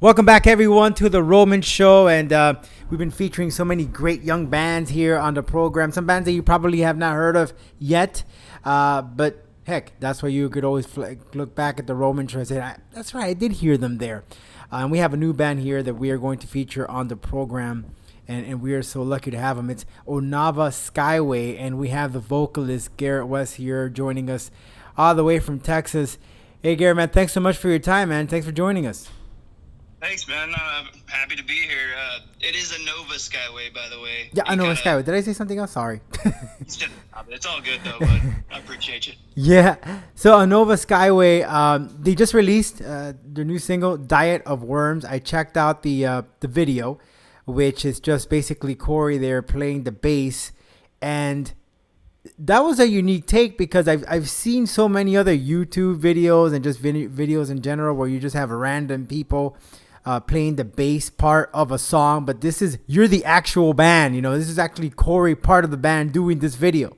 Welcome back, everyone, to the Roman Show, and we've been featuring so many great young bands here on the program. Some bands that you probably have not heard of yet, but heck, that's why you could always look back at the Roman Show and say, "That's right, I did hear them there." And we have a new band here that we are going to feature on the program, and we are so lucky to have them. It's ANOVA SKYWAY, and we have the vocalist Garret West here joining us all the way from Texas. Hey, Garret, man, thanks so much for your time, man. Thanks for joining us. Thanks, man. I'm happy to be here. It is ANOVA SKYWAY, by the way. Yeah, I know Skyway. Did I say something else? Sorry. It's all good, though, but I appreciate you. Yeah. So ANOVA SKYWAY, they just released their new single, Diet of Worms. I checked out the video, which is just basically Cory there playing the bass. And that was a unique take because I've seen so many other YouTube videos and just videos in general where you just have random people playing the bass part of a song, but you're the actual band. This is actually Cory, part of the band, doing this video.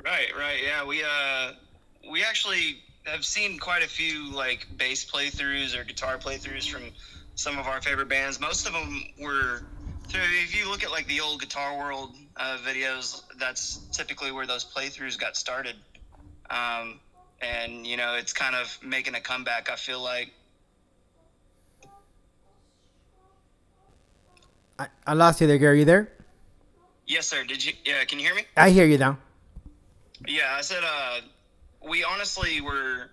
Right. Yeah, we actually have seen quite a few like bass playthroughs or guitar playthroughs from some of our favorite bands. Most of them were. So if you look at like the old Guitar World videos, that's typically where those playthroughs got started. And it's kind of making a comeback, I feel like. I lost you there, Gary. You there? Yes, sir. Yeah, can you hear me? I hear you now. Yeah, I said we honestly were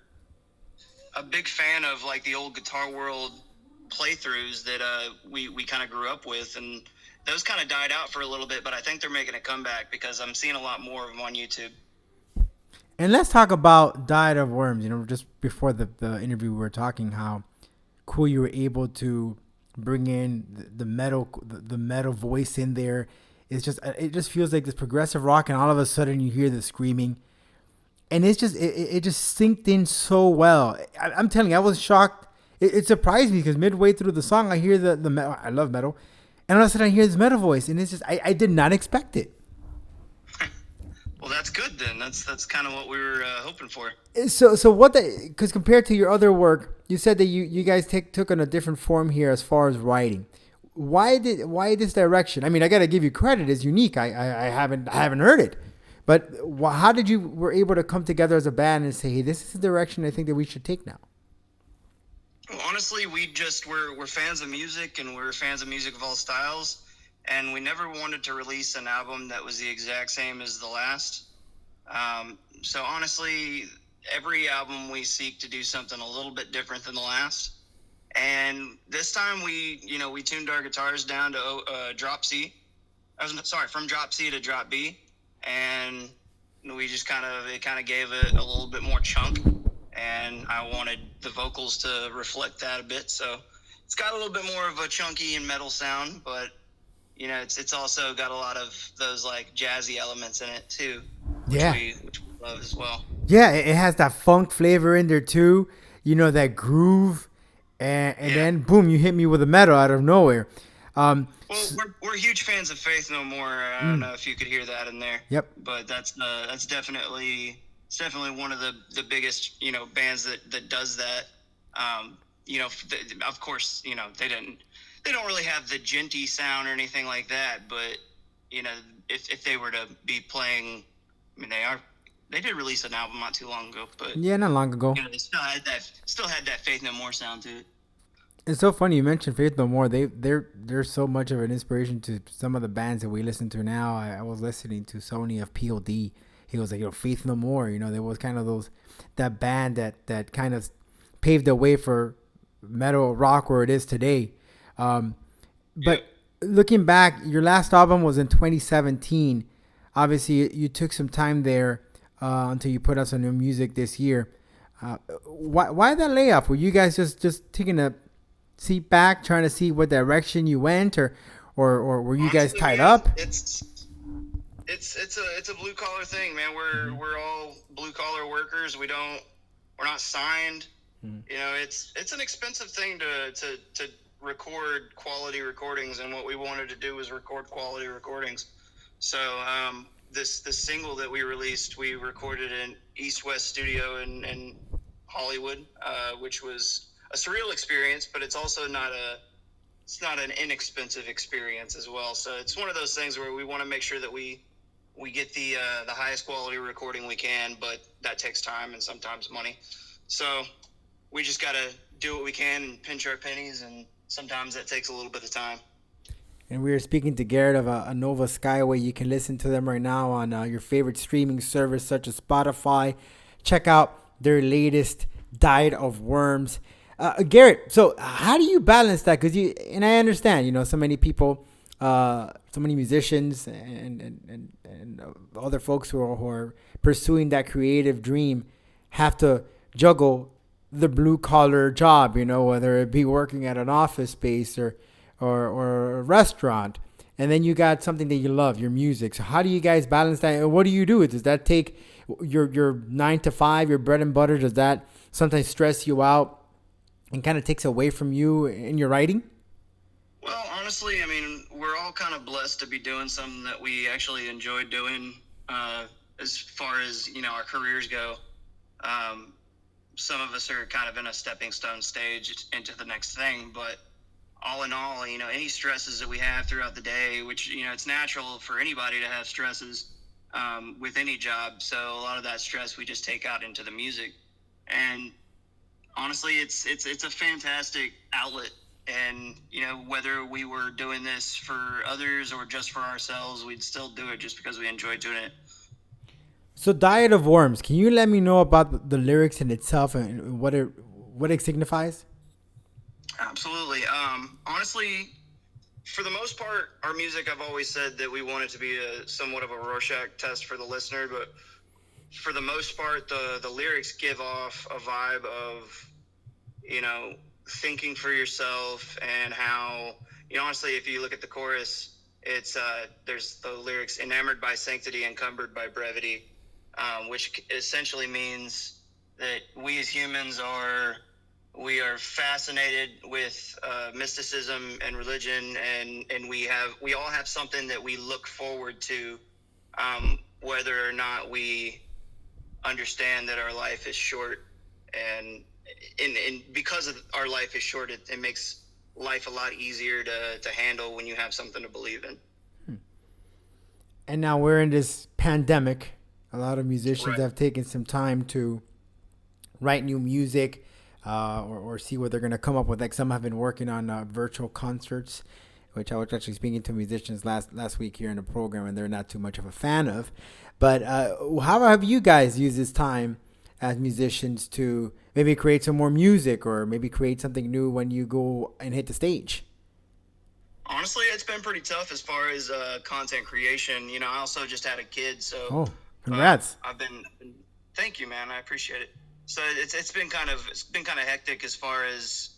a big fan of like the old Guitar World playthroughs that we kind of grew up with, and those kind of died out for a little bit, but I think they're making a comeback because I'm seeing a lot more of them on YouTube. And let's talk about Diet of Worms. Just before the interview, we were talking how cool you were able to bring in the metal voice in there. It just feels like this progressive rock, and all of a sudden you hear the screaming, and it just synced in so well. I'm telling you, I was shocked. It surprised me because midway through the song, I hear the metal. I love metal, and all of a sudden I hear this metal voice, and it's just I did not expect it. Well, that's good then. That's kind of what we were hoping for. So what? Because compared to your other work, you said that you guys took on a different form here as far as writing. Why this direction? I mean, I gotta give you credit. It's unique. I haven't heard it, but how did you were able to come together as a band and say, hey, this is the direction I think that we should take now? Well, honestly, we're fans of music, and we're fans of music of all styles, and we never wanted to release an album that was the exact same as the last. So honestly, every album we seek to do something a little bit different than the last. And this time we tuned our guitars down to drop C. From drop C to drop B, and we just kind of gave it a little bit more chunk. And I wanted the vocals to reflect that a bit, so it's got a little bit more of a chunky and metal sound, but it's also got a lot of those like jazzy elements in it too, which we love as well. Yeah, it has that funk flavor in there too. That groove, and then boom, you hit me with a metal out of nowhere. Well, we're huge fans of Faith No More. I don't know if you could hear that in there. Yep. But that's definitely. It's definitely one of the biggest, bands that does that. Of course, they don't really have the djenty sound or anything like that. But if they were to be playing, I mean, they did release an album not too long ago. But yeah, not long ago. They still had that Faith No More sound to it. It's so funny you mentioned Faith No More. They're so much of an inspiration to some of the bands that we listen to now. I was listening to Sony of POD. He was like, Faith No More. There was kind of that band that kind of paved the way for metal rock where it is today. But looking back, your last album was in 2017. Obviously, you took some time there until you put out some new music this year. Why that layoff? Were you guys just taking a seat back, trying to see what direction you went, or were you guys tied up? It's a blue collar thing, man. We're all blue collar workers. We're not signed. It's an expensive thing to record quality recordings, and what we wanted to do was record quality recordings. So this single that we released, we recorded in East West Studio in Hollywood, which was a surreal experience, but it's also it's not an inexpensive experience as well. So it's one of those things where we want to make sure that we get the highest quality recording we can, but that takes time and sometimes money. So we just got to do what we can and pinch our pennies, and sometimes that takes a little bit of time. And we are speaking to Garret of ANOVA SKYWAY. You can listen to them right now on your favorite streaming service such as Spotify. Check out their latest Diet of Worms. Garret, so how do you balance that? Because and I understand, so many people, so many musicians and other folks who are pursuing that creative dream have to juggle the blue collar job, whether it be working at an office space or a restaurant, and then you got something that you love, your music. So how do you guys balance that? And what do you do? Does that take your 9 to 5, your bread and butter? Does that sometimes stress you out and kind of takes away from you in your writing? Well, honestly, I mean, we're all kind of blessed to be doing something that we actually enjoy doing, as far as, our careers go. Some of us are kind of in a stepping stone stage into the next thing, but all in all, any stresses that we have throughout the day, which, it's natural for anybody to have stresses with any job. So a lot of that stress we just take out into the music. And honestly, it's a fantastic outlet. And, whether we were doing this for others or just for ourselves, we'd still do it just because we enjoy doing it. So Diet of Worms, can you let me know about the lyrics in itself and what it signifies? Absolutely. Honestly, for the most part, our music, I've always said that we want it to be somewhat of a Rorschach test for the listener, but for the most part, the lyrics give off a vibe of, thinking for yourself, and how, honestly, if you look at the chorus, it's there's the lyrics, enamored by sanctity, encumbered by brevity, which essentially means that we as humans are fascinated with mysticism and religion, and we all have something that we look forward to, whether or not we understand that our life is short, and because of our life is short, it makes life a lot easier to handle when you have something to believe in. And now we're in this pandemic. A lot of musicians Right. have taken some time to write new music, or see what they're going to come up with. Like some have been working on virtual concerts, which I was actually speaking to musicians last week here in the program, and they're not too much of a fan of. But how have you guys used this time as musicians to maybe create some more music, or maybe create something new when you go and hit the stage? Honestly, it's been pretty tough as far as content creation. I also just had a kid, so Oh, congrats. Thank you, man. I appreciate it. So it's been kind of hectic as far as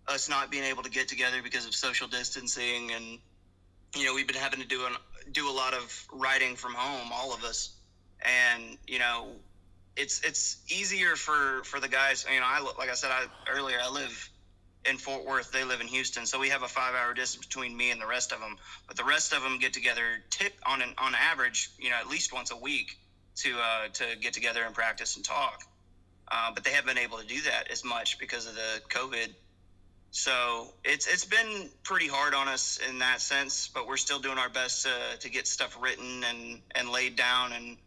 us not being able to get together because of social distancing, and we've been having to do a lot of writing from home, all of us, and it's easier for the guys. Like I said earlier, I live in Fort Worth. They live in Houston, so we have a 5-hour distance between me and the rest of them. But the rest of them get together on average, at least once a week to get together and practice and talk. But they haven't been able to do that as much because of the COVID. So it's been pretty hard on us in that sense, but we're still doing our best to get stuff written and laid down. And,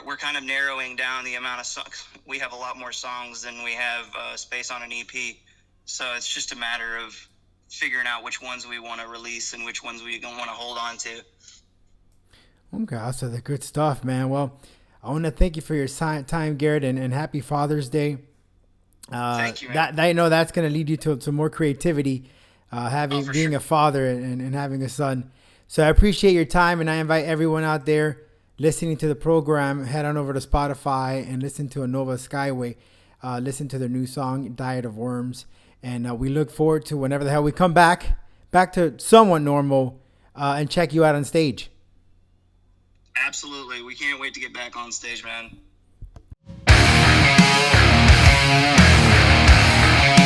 we're kind of narrowing down the amount of songs. We have a lot more songs than we have space on an EP. So it's just a matter of figuring out which ones we want to release and which ones we don't want to hold on to. Okay, so the good stuff, man. Well, I want to thank you for your time, Garret, and happy Father's Day. Thank you, man. I know that's going to lead you to some more creativity, being sure. a father and having a son. So I appreciate your time, and I invite everyone out there listening to the program, head on over to Spotify and listen to ANOVA SKYWAY. Listen to their new song, Diet of Worms. And we look forward to whenever the hell we come back to somewhat normal, and check you out on stage. Absolutely. We can't wait to get back on stage, man.